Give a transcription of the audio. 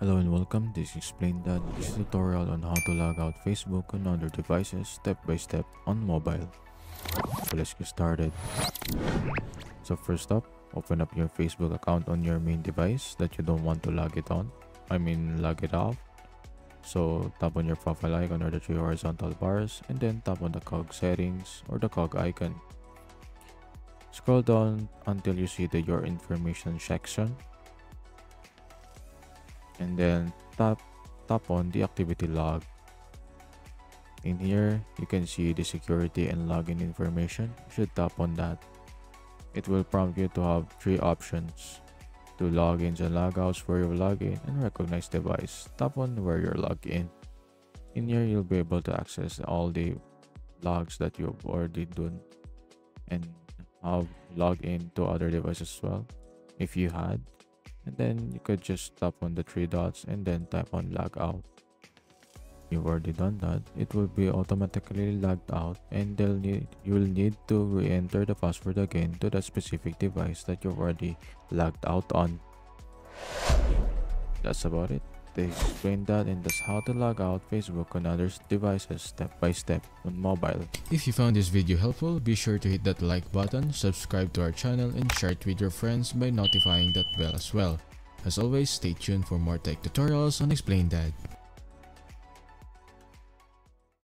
Hello and welcome. This is Explain That. This is a tutorial on how to log out Facebook on other devices step by step on mobile. So let's get started. So first up, open up your Facebook account on your main device that you don't want to log it out. So tap on your profile icon or the three horizontal bars and then tap on the cog settings or the cog icon. Scroll down until you see the Your Information section. And then tap on the activity log. In here, you can see the security and login information. You should tap on that. It will prompt you to have three options: to logins and logouts for your login and recognize device. Tap on where you're logged in. In here, you'll be able to access all the logs that you've already done and have logged in to other devices as well if you had. And then you could just tap on the three dots and then tap on log out. You've already done that, it will be automatically logged out and you will need to re-enter the password again to the specific device that you've already logged out on. That's about it. They explained that, and that's how to log out Facebook on other devices step by step on mobile. If you found this video helpful, be sure to hit that like button, subscribe to our channel, and share it with your friends by notifying that bell as well. As always, stay tuned for more tech tutorials on Explain That.